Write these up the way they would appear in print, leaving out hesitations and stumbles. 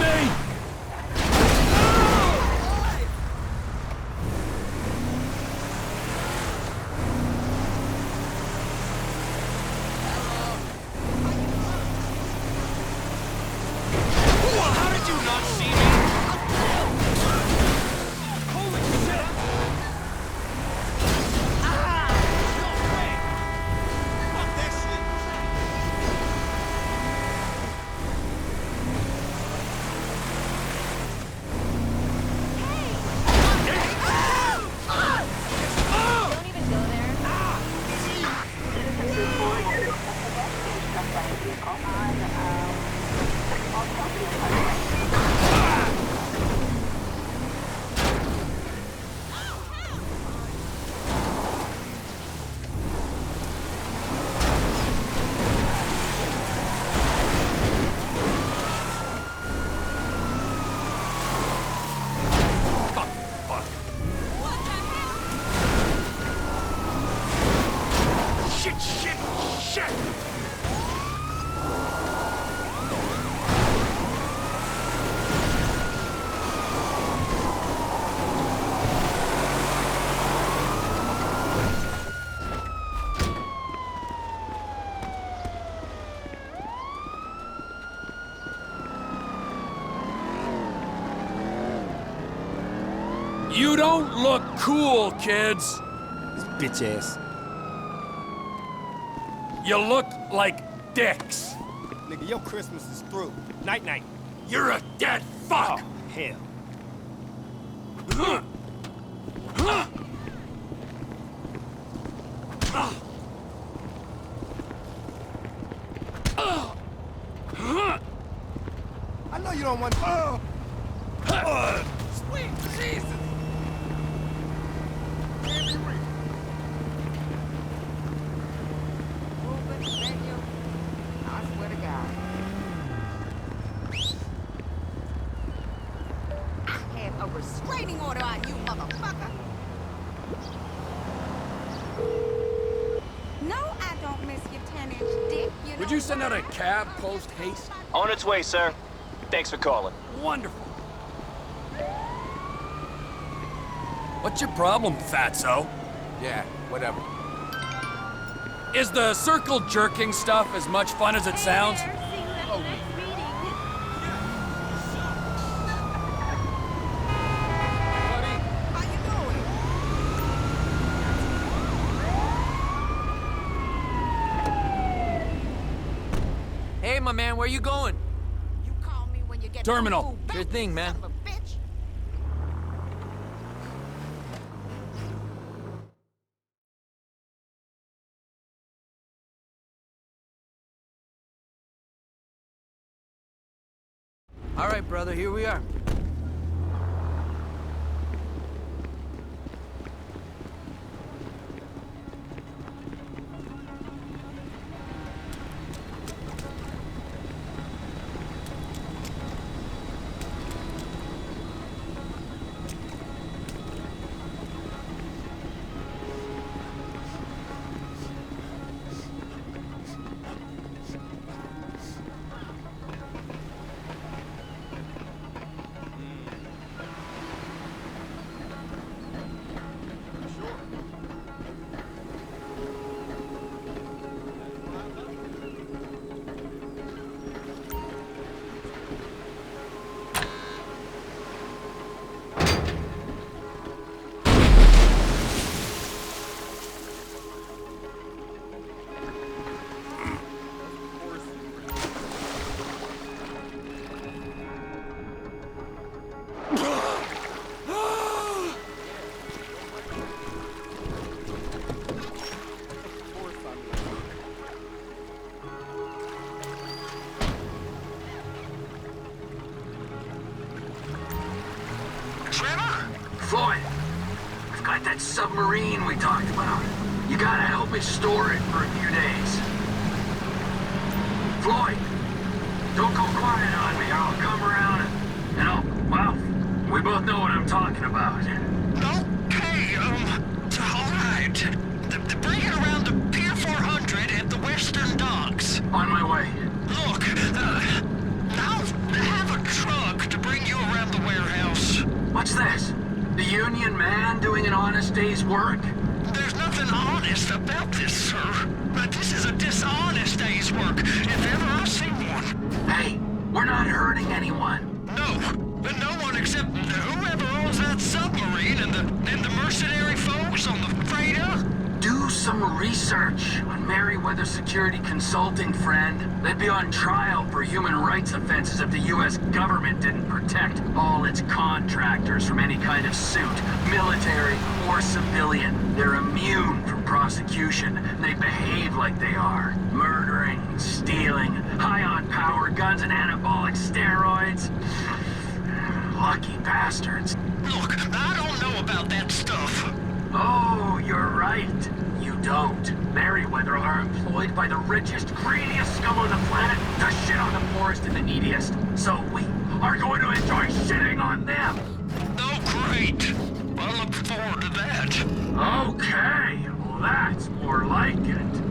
me! You don't look cool, kids. This bitch ass. You look like dicks. Nigga, your Christmas is through. Night-night. You're a dead fuck! Oh, hell. I know you don't want... Sweet Jesus! I swear to God. I have a restraining order on you, motherfucker. No, I don't miss your 10-inch dick. Would you send out a cab post-haste? On its way, sir. Thanks for calling. Wonderful. What's your problem, fatso? Yeah, whatever. Is the circle jerking stuff as much fun as it sounds? Hey, my man, where you going? You call me when you get Terminal. Sure thing, man. Son of a bitch. All right, brother, here we are. Floyd, I've got that submarine we talked about. You gotta help me store it for a few days. Floyd, don't go quiet on me. I'll come around and well, we both know what I'm talking about. Okay, all right. Bring it around the Pier 400 at the Western Docks. On my way. Look, now I have a truck What's this? The Union man doing an honest day's work? There's nothing honest about this, sir. But this is a dishonest day's work, if ever I've seen one. Hey, we're not hurting anyone. No, but no one except whoever owns that submarine and the mercenary folks on the freighter. Do some research on Merryweather Security Consulting, friend. They'd be on trial for human rights offenses if the U.S. government didn't protect all its contractors from any kind of suit, military or civilian. They're immune from prosecution, and they behave like they are. Murdering, stealing, high on power guns and anabolic steroids. Lucky bastards. Look, I don't know about that stuff. Oh, you're right. You don't. Merryweather are employed by the richest, greediest scum on the planet to shit on the poorest and the neediest. So we are going to enjoy shitting on them. Oh, great. I look forward to that. Okay, well that's more like it.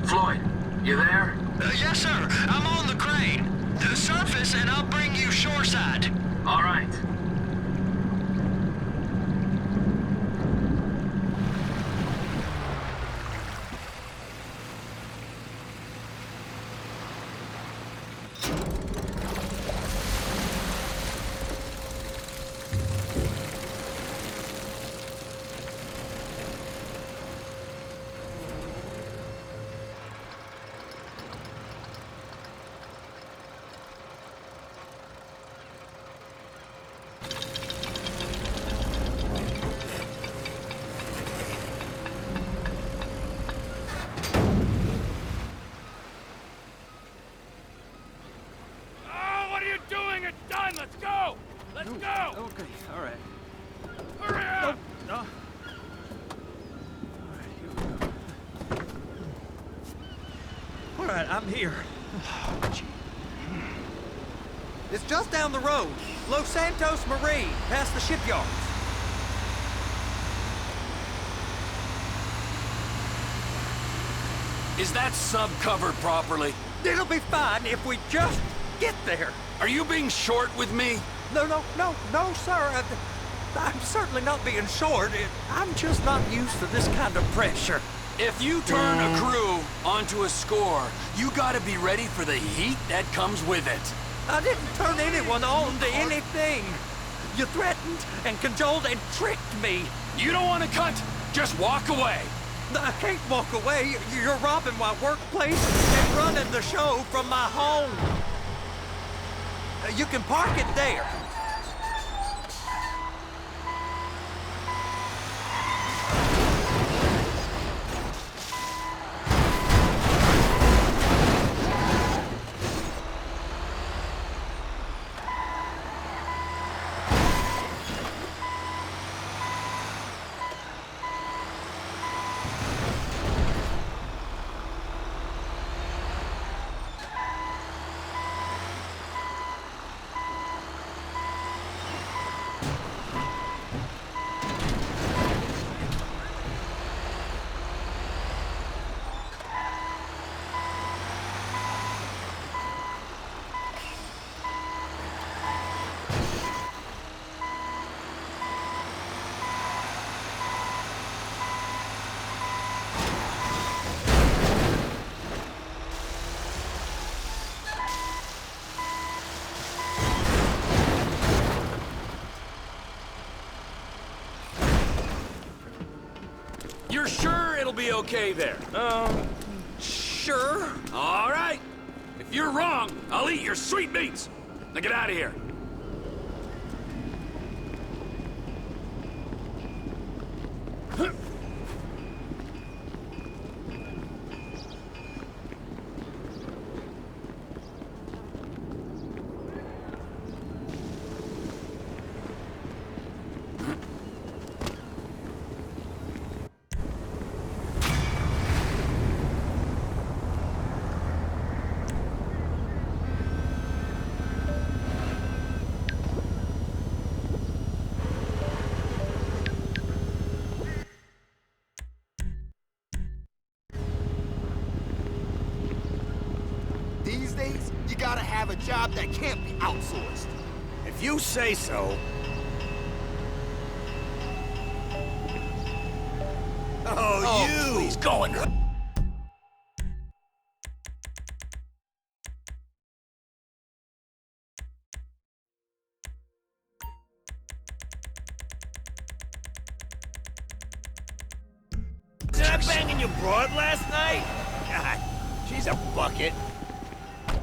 Floyd, you there? Yes, sir. I'm on the crane. To the surface, and I'll bring you shoreside. All right. Let's go! Let's go! Okay, all right. Hurry up! No. All right, here we go. All right, I'm here. It's just down the road. Los Santos Marine, past the shipyards. Is that sub covered properly? It'll be fine if we just get there. Are you being short with me? No, sir. I'm certainly not being short. I'm just not used to this kind of pressure. If you turn a crew onto a score, you gotta be ready for the heat that comes with it. I didn't turn anyone on to anything. You threatened and cajoled and tricked me. You don't want to cut? Just walk away. I can't walk away. You're robbing my workplace and running the show from my home. You can park it there. You're sure it'll be okay there? Sure. All right. If you're wrong, I'll eat your sweetmeats. Now get out of here. These days, you gotta have a job that can't be outsourced. If you say so. Oh, you! Please go and... Did I bang your broad last night? God, she's a bucket.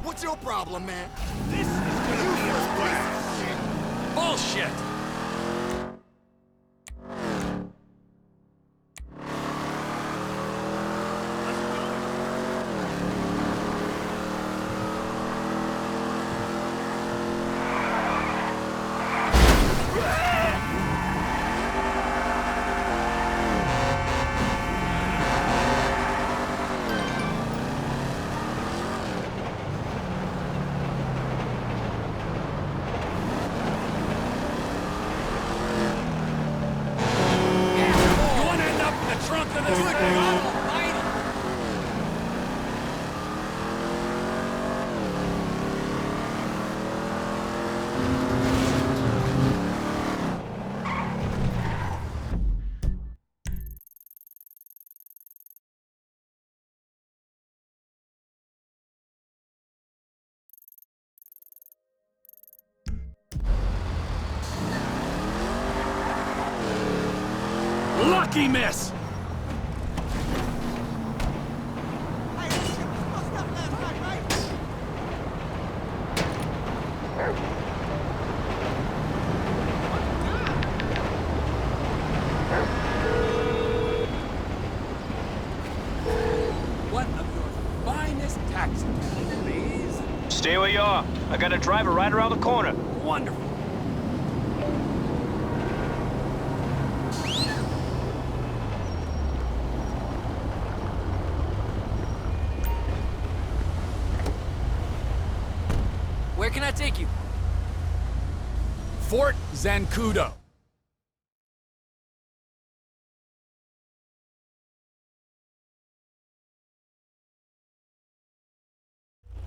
What's your problem, man? This is gonna be a piece of shit. Bullshit! Lucky miss! Hey, this ship was supposed up last night, right? One of your finest taxis, please. Stay where you are. I got a driver right around the corner. Wonderful. Where can I take you? Fort Zancudo.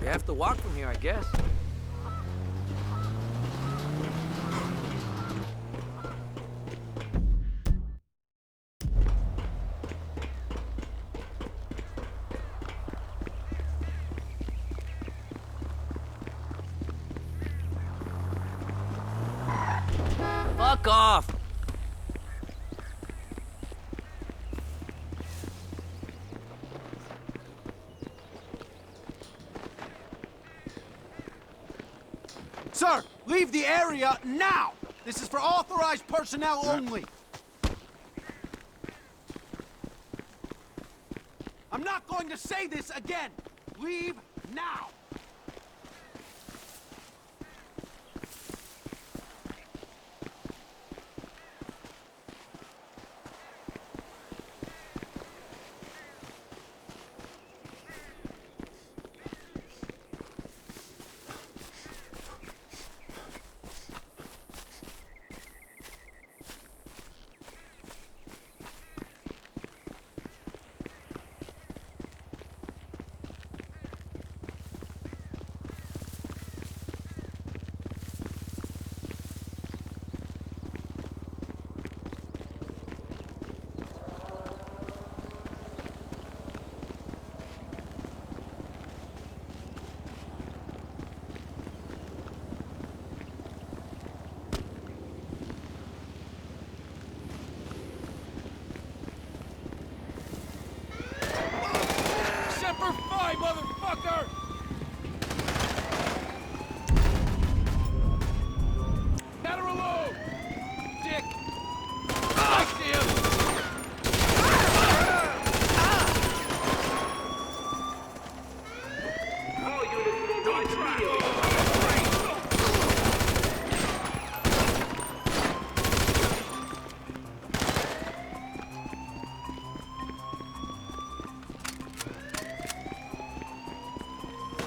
We have to walk from here, I guess. Fuck off. Sir, leave the area now! This is for authorized personnel only. I'm not going to say this again! Leave now! Motherfucker! Better reload! Dick! I see him!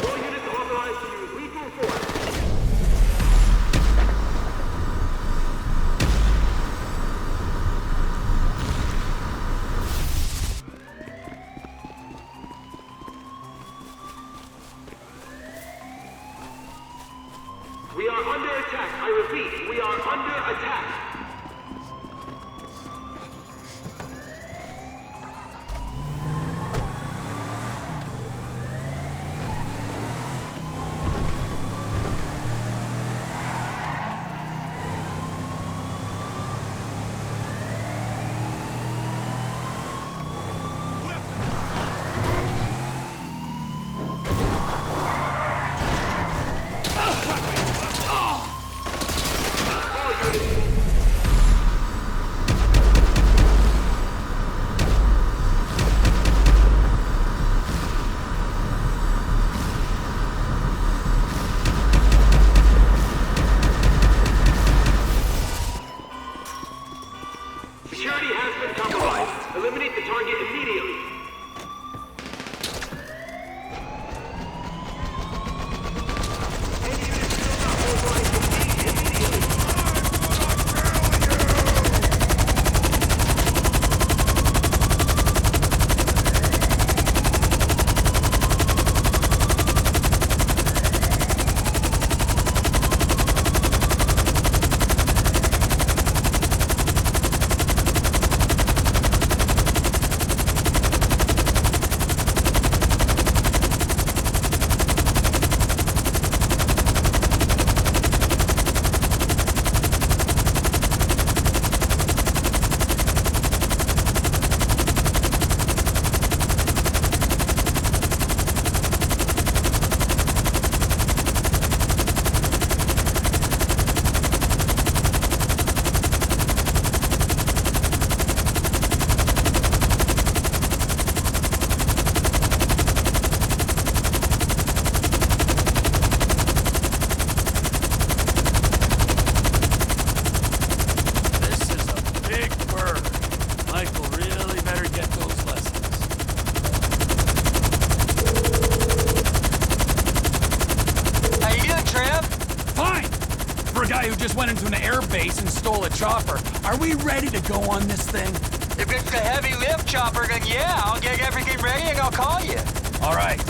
All units mobilized immediately. We are under attack. I repeat, we are under attack. Security has been compromised. Eliminate the target immediately. Any unit still not mobilized, engage immediately. Just went into an air base and stole a chopper. Are we ready to go on this thing? If it's a heavy lift chopper, then yeah, I'll get everything ready and I'll call you. All right.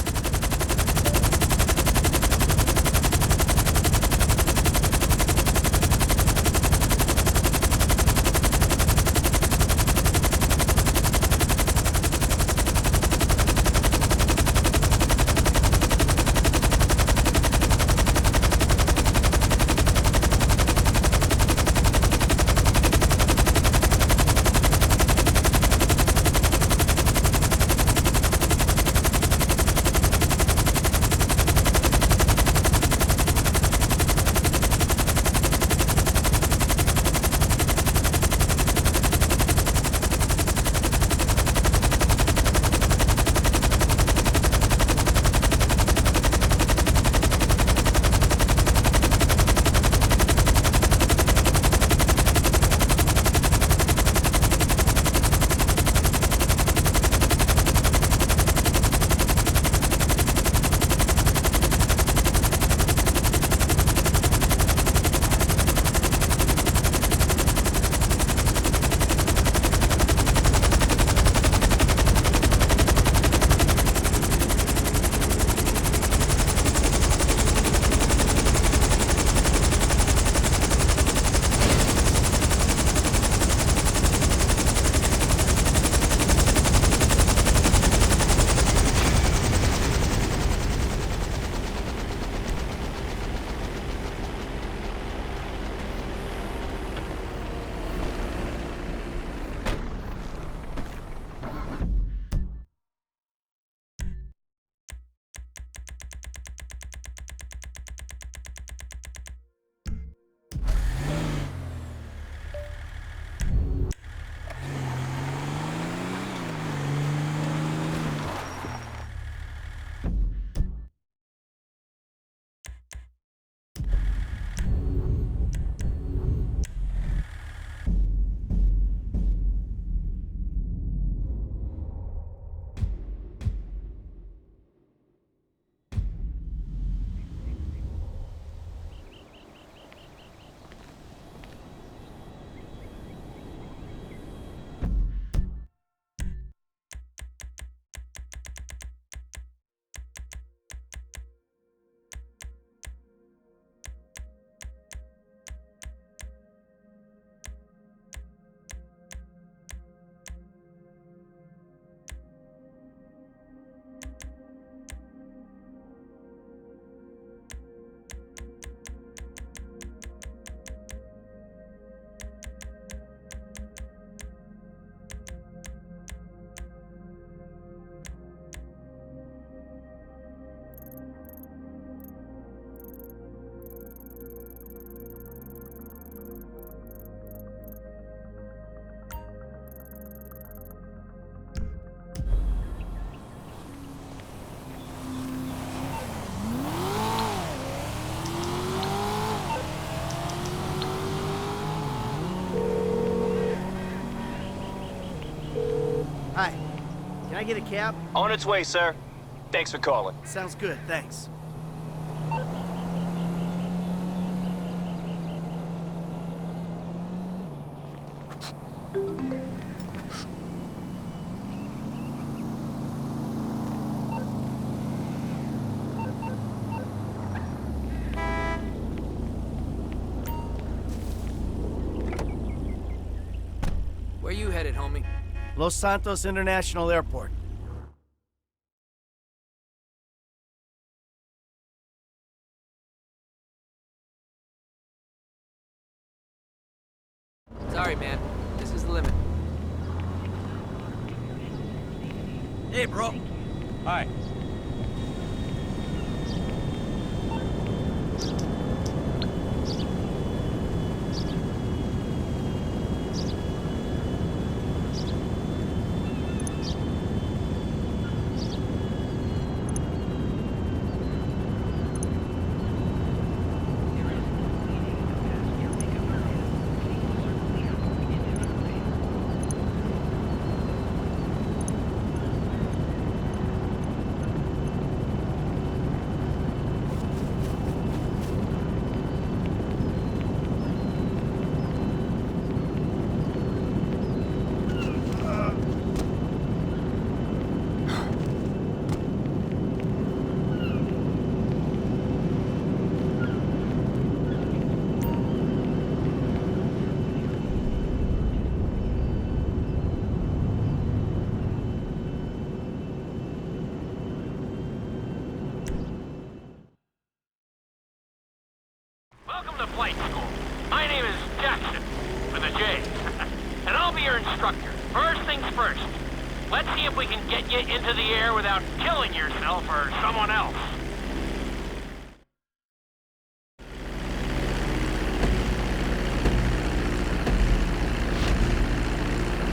Hi. Can I get a cab? On its way, sir. Thanks for calling. Sounds good, thanks. Where you headed, homie? Los Santos International Airport. Sorry, man. This is the limit. Hey, bro. Hi. Welcome to flight school. My name is Jackson, with a J. And I'll be your instructor. First things first. Let's see if we can get you into the air without killing yourself or someone else.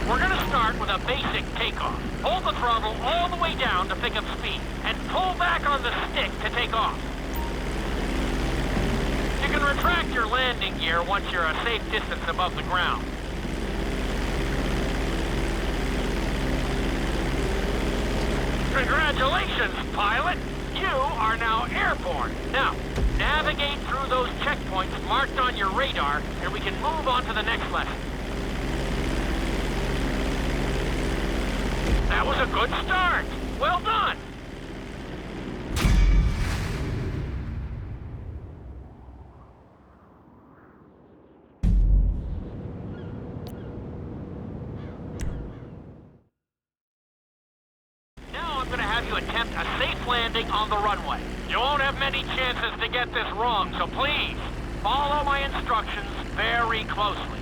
We're gonna start with a basic takeoff. Hold the throttle all the way down to pick up speed, and pull back on the stick to take off. You can retract your landing gear once you're a safe distance above the ground. Congratulations, pilot! You are now airborne. Now, navigate through those checkpoints marked on your radar, and we can move on to the next lesson. That was a good start. Well done. Now I'm going to have you attempt a safe landing on the runway. You won't have many chances to get this wrong, so please, follow my instructions very closely.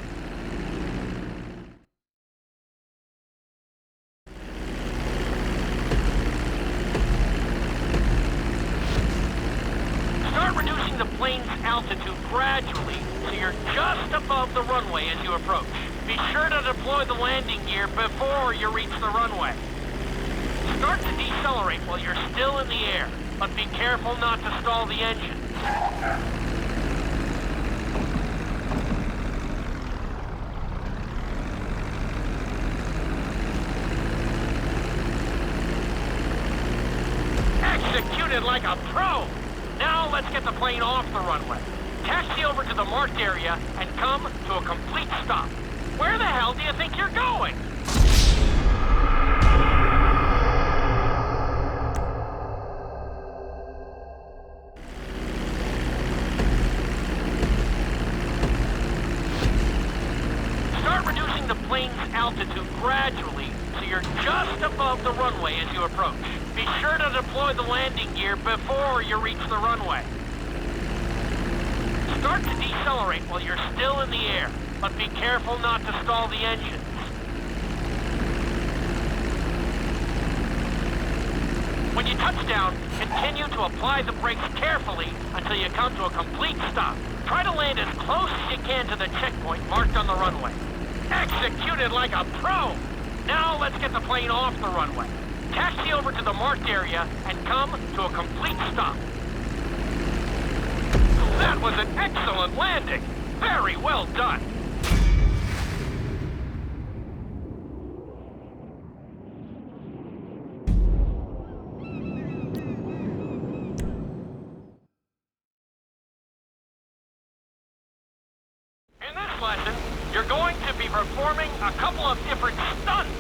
Start reducing the plane's altitude gradually so you're just above the runway as you approach. Be sure to deploy the landing gear before you reach the runway. Start to decelerate while you're still in the air, but be careful not to stall the engine. Executed like a pro! Now let's get the plane off the runway. Taxi over to the marked area and come to a complete stop. Where the hell do you think you're going? Start reducing the plane's altitude gradually so you're just above the runway as you approach. Be sure to deploy the landing gear before you reach the runway. Start to decelerate while you're still in the air, but be careful not to stall the engines. When you touch down, continue to apply the brakes carefully until you come to a complete stop. Try to land as close as you can to the checkpoint marked on the runway. Executed like a pro! Now let's get the plane off the runway. Taxi over to the marked area and come to a complete stop. That was an excellent landing! Very well done! performing a couple of different stunts.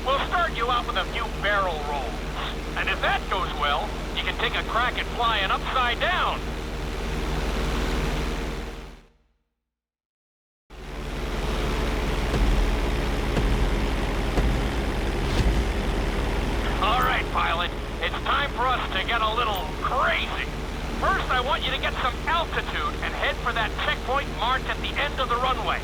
We'll start you out with a few barrel rolls. And if that goes well, you can take a crack at flying upside down. All right, pilot. It's time for us to get a little crazy. First, I want you to get some altitude and head for that checkpoint marked at the end of the runway.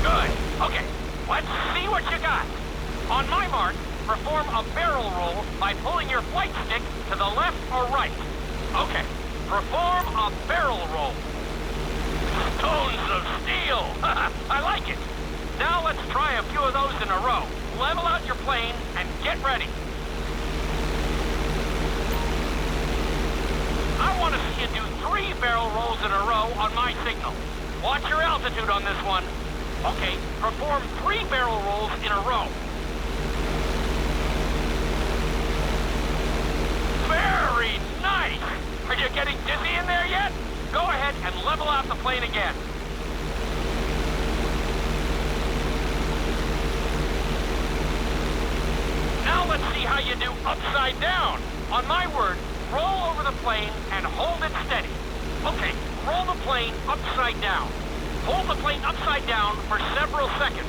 Good. Okay, let's see what you got. On my mark, perform a barrel roll by pulling your flight stick to the left or right. Okay, perform a barrel roll. Stones of steel! I like it. Now let's try a few of those in a row. Level out your plane and get ready. I want to see you do 3 barrel rolls in a row on my signal. Watch your altitude on this one. Okay, perform 3 barrel rolls in a row. Very nice! Are you getting dizzy in there yet? Go ahead and level out the plane again. Now let's see how you do upside down. On my word, roll over the plane and hold it steady. Okay, roll the plane upside down. Hold the plane upside down for several seconds.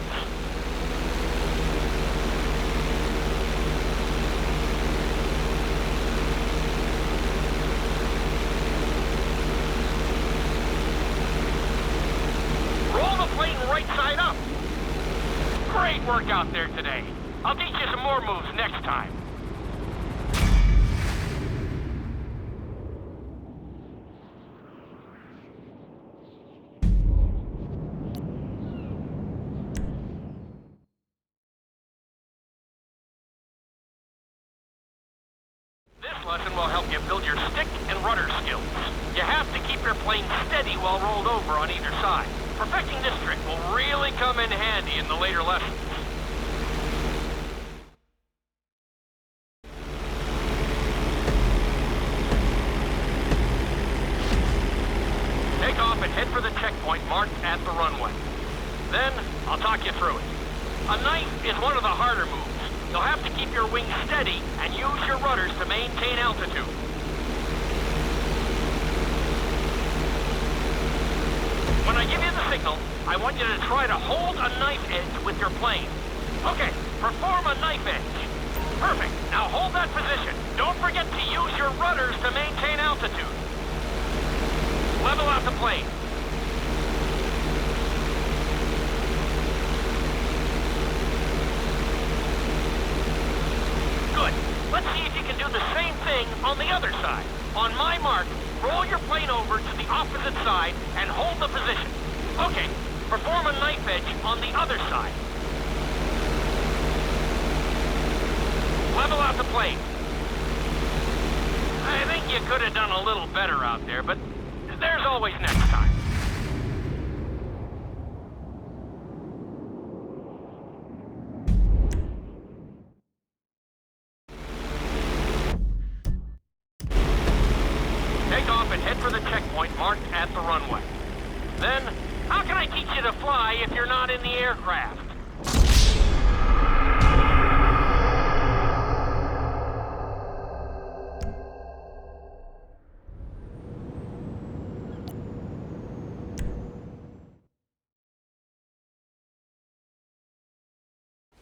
Roll the plane right side up. Great work out there today. I'll teach you some more moves next time. This lesson will help you build your stick and rudder skills. You have to keep your plane steady while rolled over on either side. Perfecting this trick will really come in handy in the later lessons. Take off and head for the checkpoint marked at the runway. Then, I'll talk you through it. A knife is one of the harder moves. You'll have to keep your wings steady and use your rudders to maintain altitude. When I give you the signal, I want you to try to hold a knife edge with your plane. Okay, perform a knife edge. Perfect. Now hold that position. Don't forget to use your rudders to maintain altitude. Level out the plane. Good. Let's see if you can do the same thing on the other side. On my mark, roll your plane over to the opposite side and hold the position. Okay, perform a knife edge on the other side. Level out the plane. I think you could have done a little better out there, but there's always next time. Take off and head for the checkpoint marked at the runway. Then, how can I teach you to fly if you're not in the aircraft?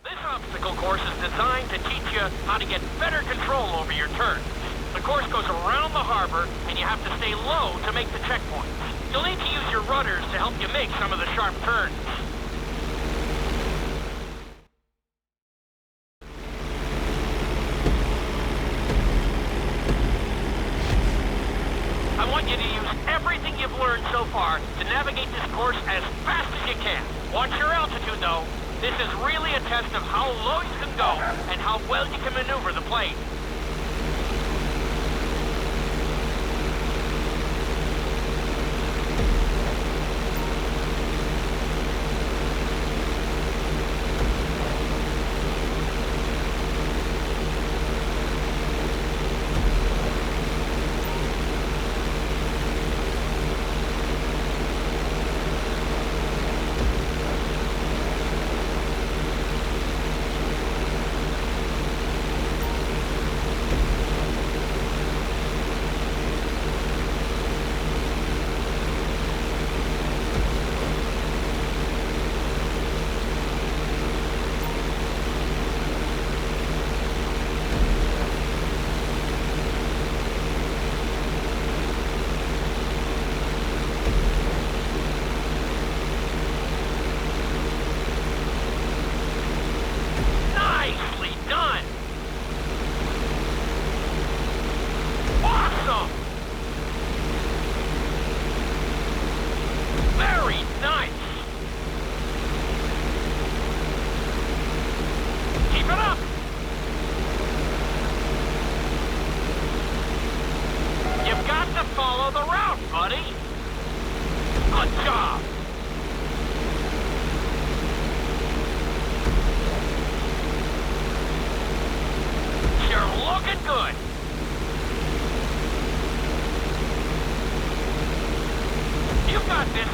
This obstacle course is designed to teach you how to get better control over your turns. The course goes around the harbor, and you have to stay low to make the checkpoints. You'll need to use your rudders to help you make some of the sharp turns. I want you to use everything you've learned so far to navigate this course as fast as you can. Watch your altitude, though. This is really a test of how low you can go and how well you can maneuver the plane. practice.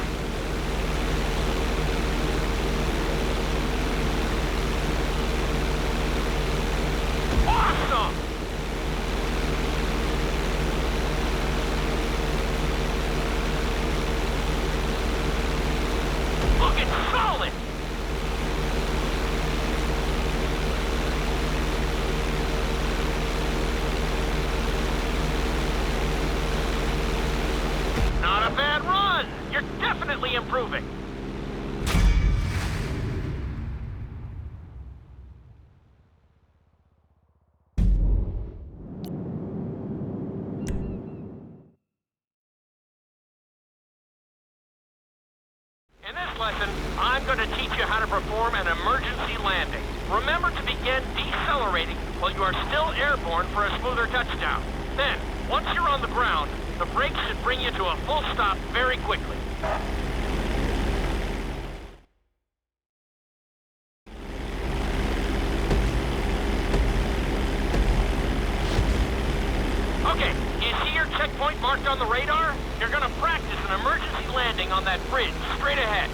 Awesome! Looking solid! Not a bad run! You're definitely improving. In this lesson, I'm going to teach you how to perform an emergency landing. Remember to begin decelerating while you are still airborne for a smoother touchdown. Then, once you're on the ground, the brakes should bring you to a full stop very quickly. Okay, you see your checkpoint marked on the radar? You're gonna practice an emergency landing on that bridge, straight ahead.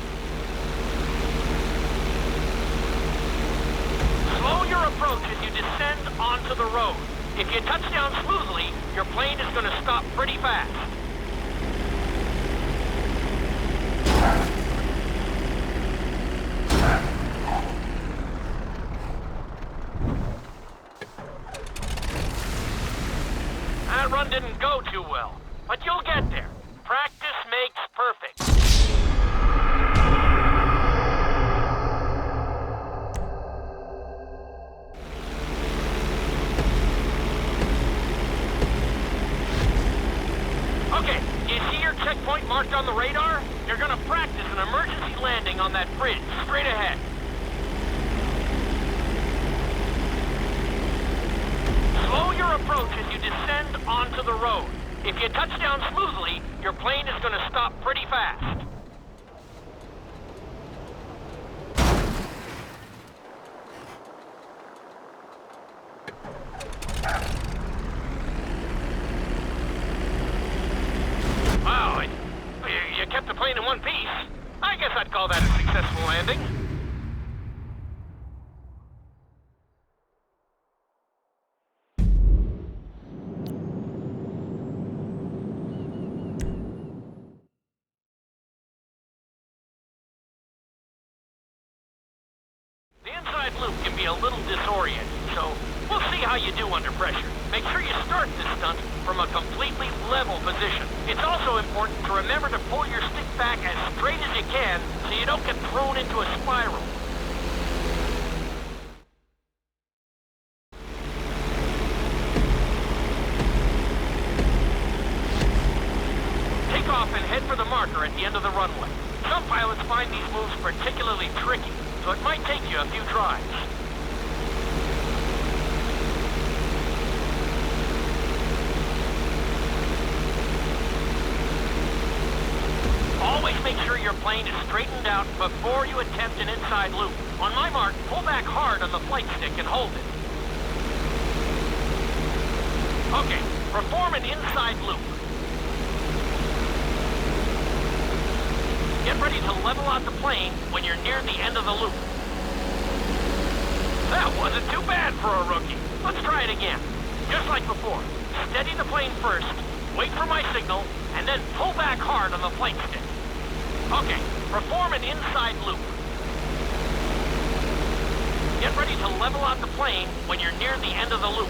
Slow your approach as you descend onto the road. If you touch down smoothly, your plane is gonna stop pretty fast. That run didn't go too well, but you'll get there. Practice makes perfect. Okay, you see your checkpoint marked on the radar? You're gonna practice an emergency landing on that bridge, straight ahead. Slow your approach as you descend onto the road. If you touch down smoothly, your plane is going to stop pretty fast. Wow, you kept the plane in one piece. I guess I'd call that a successful landing. The inside loop can be a little disorienting, so we'll see how you do under pressure. Make sure you start this stunt from a completely level position. It's also important to remember to pull your stick back as straight as you can so you don't get thrown into a spiral. Take off and head for the marker at the end of the runway. Some pilots find these moves particularly tricky, so it might take you a few tries. Always make sure your plane is straightened out before you attempt an inside loop. On my mark, pull back hard on the flight stick and hold it. Okay, perform an inside loop. Get ready to level out the plane when you're near the end of the loop. That wasn't too bad for a rookie. Let's try it again. Just like before. Steady the plane first, wait for my signal, and then pull back hard on the flight stick. Okay, perform an inside loop. Get ready to level out the plane when you're near the end of the loop.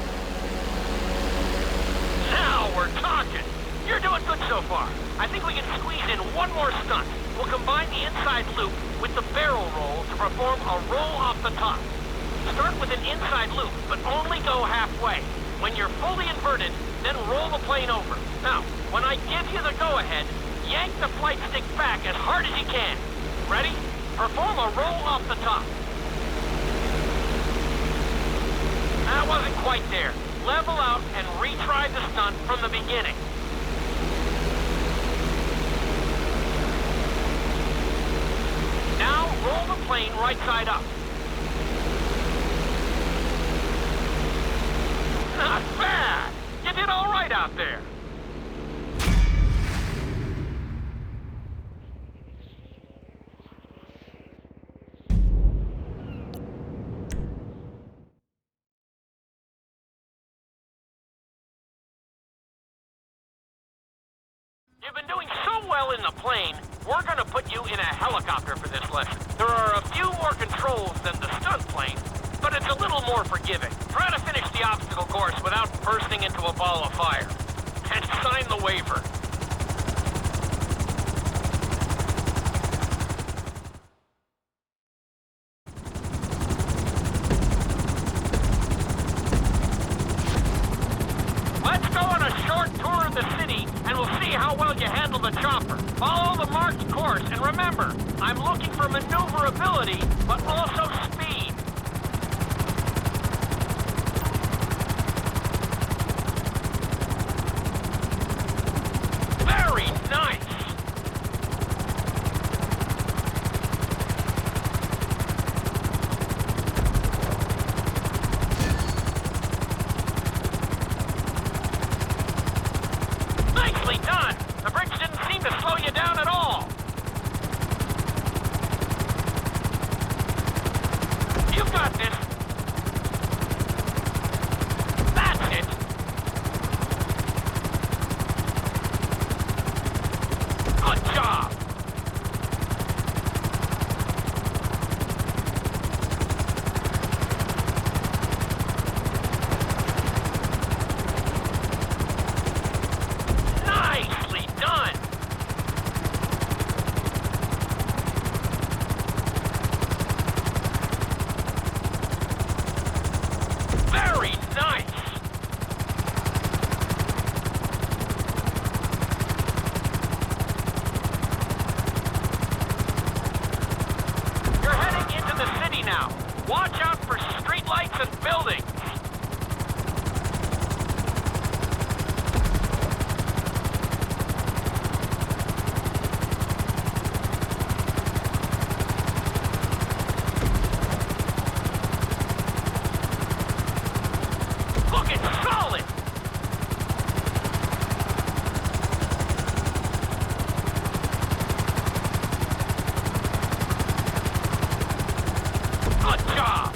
Now we're talking. You're doing good so far. I think we can squeeze in one more stunt. We'll combine the inside loop with the barrel roll to perform a roll off the top. Start with an inside loop, but only go halfway. When you're fully inverted, then roll the plane over. Now, when I give you the go-ahead, yank the flight stick back as hard as you can. Ready? Perform a roll off the top. That wasn't quite there. Level out and retry the stunt from the beginning. Now roll the plane right side up. Not bad! You did all right out there. plane, we're gonna put you in a helicopter for this lesson. There are a few more controls than the stunt plane, but it's a little more forgiving. Try to finish the obstacle course without bursting into a ball of fire. And sign the waiver. Let's go on a short tour of the city, and we'll see how well you handle the chopper. Follow the marked course, and remember, I'm looking for maneuverability, but also speed. Very nice! Nicely done! The bridge didn't seem to slow you down at all. You've got this. That's it. Good job. Nicely done. Very nice. You're heading into the city now. Watch out for streetlights and buildings. Looking solid. Good job.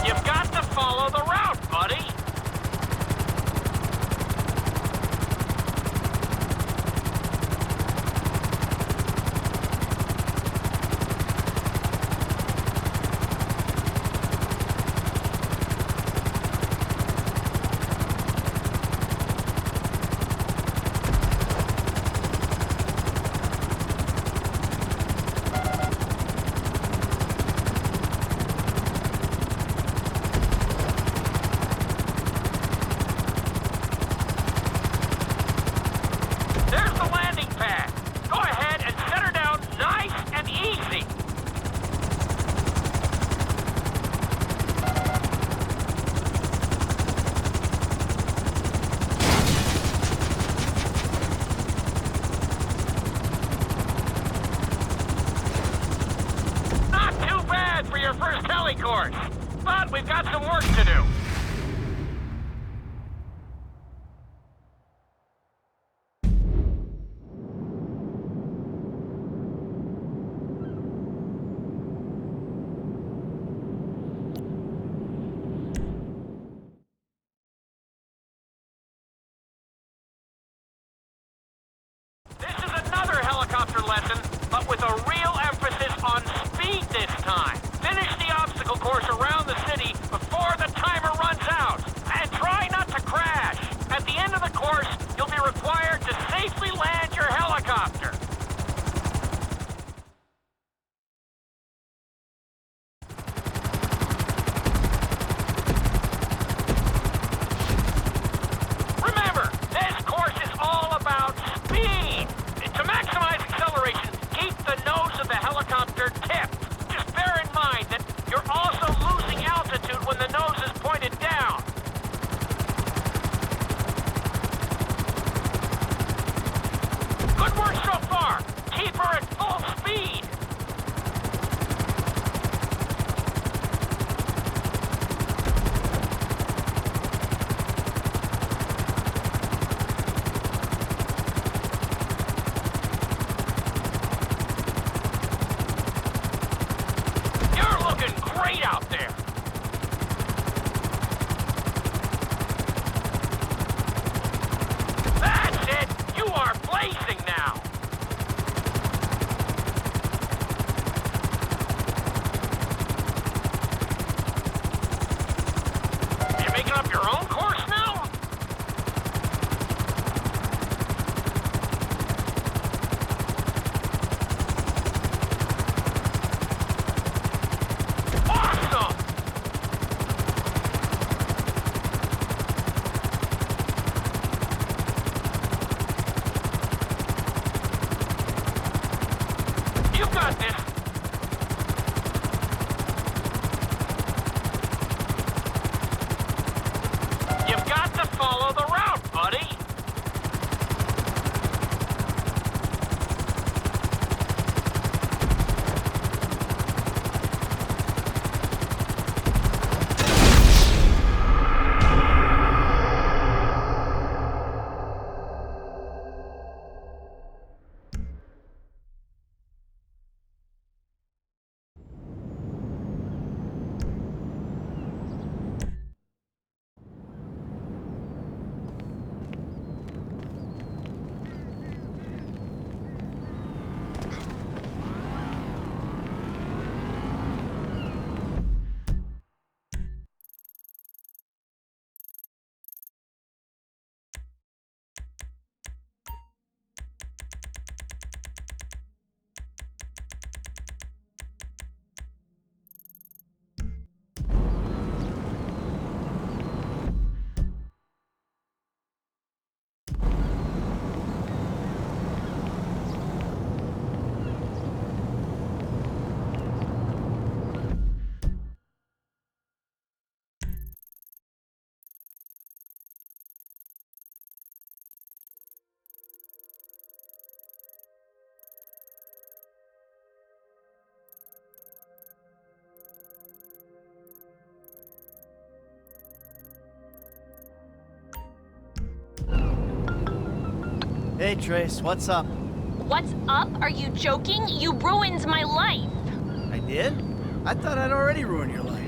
You've got to follow the route, buddy. There's the landing pad. Go ahead and set her down nice and easy. Not too bad for your first heli course, but we've got some work to do. This is another helicopter lesson, but with a real emphasis on speed this time. Finish the obstacle course around the city before the timer runs great out there. That's it! You are blazing now! You making up your own course now? Awesome! You got this! You've got to follow the route, buddy! Hey, Trace, what's up? What's up? Are you joking? You ruined my life. I did? I thought I'd already ruined your life.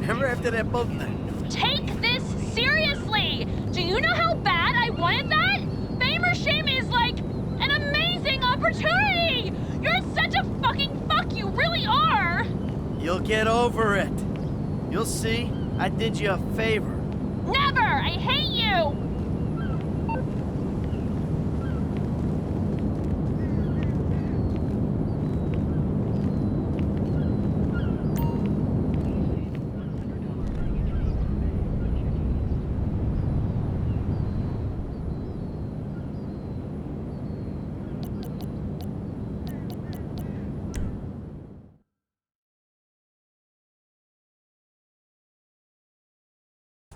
Remember after that boat thing? Take this seriously. Do you know how bad I wanted that? Fame or shame is like an amazing opportunity. You're such a fucking fuck. You really are. You'll get over it. You'll see. I did you a favor. Never. I hate you.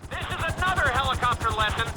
This is another helicopter lesson.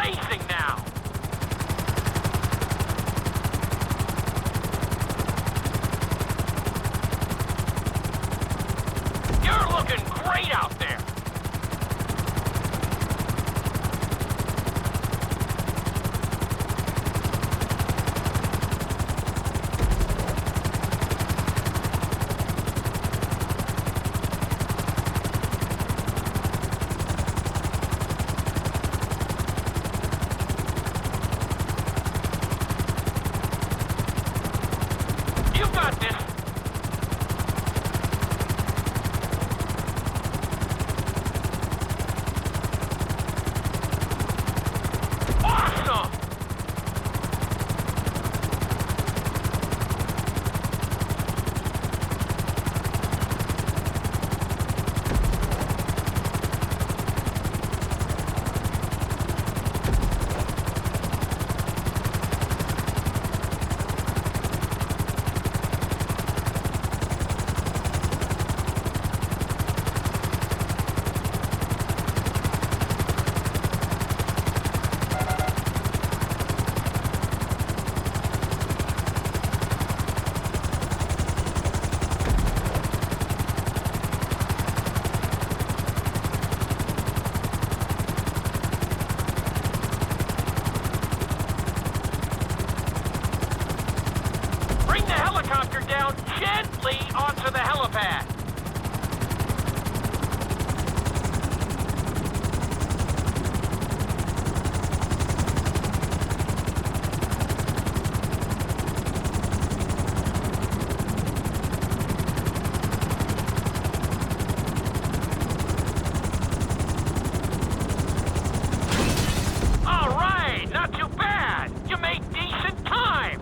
blazing now. You're looking great out there. You got this. Awesome! Bring the helicopter down gently onto the helipad. All right, not too bad. You made decent time.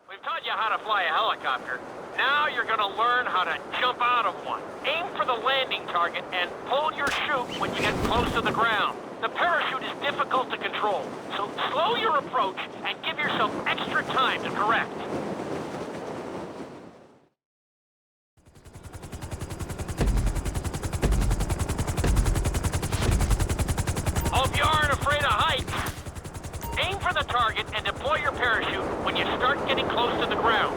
We've taught you how to fly a helicopter. Now you're gonna learn how to jump out of one. Aim for the landing target and pull your chute when you get close to the ground. The parachute is difficult to control, so slow your approach and give yourself extra time to correct. Hope you aren't afraid of heights. Aim for the target and deploy your parachute when you start getting close to the ground.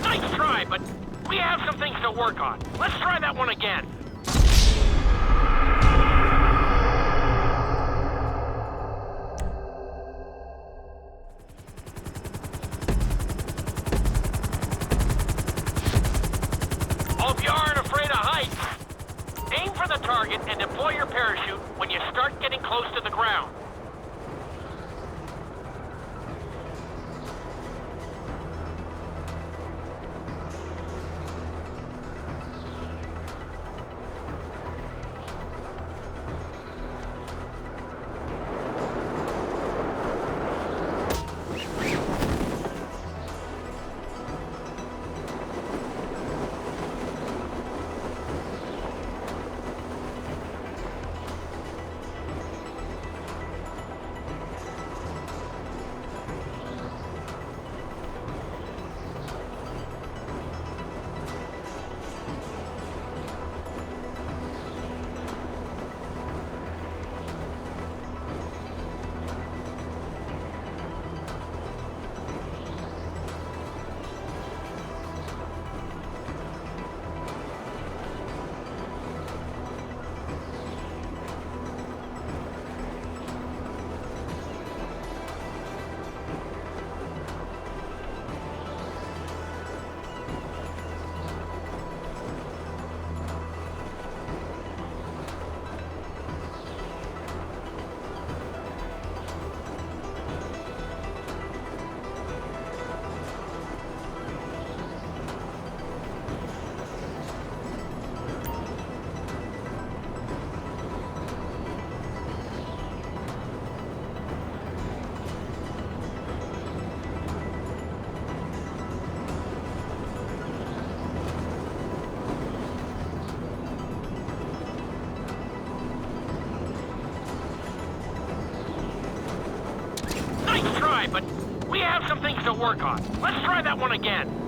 Nice try, but we have some things to work on. Let's try that one again. Hope you aren't afraid of heights. Aim for the target and deploy your parachute when you start getting close to the ground. some things to work on. Let's try that one again.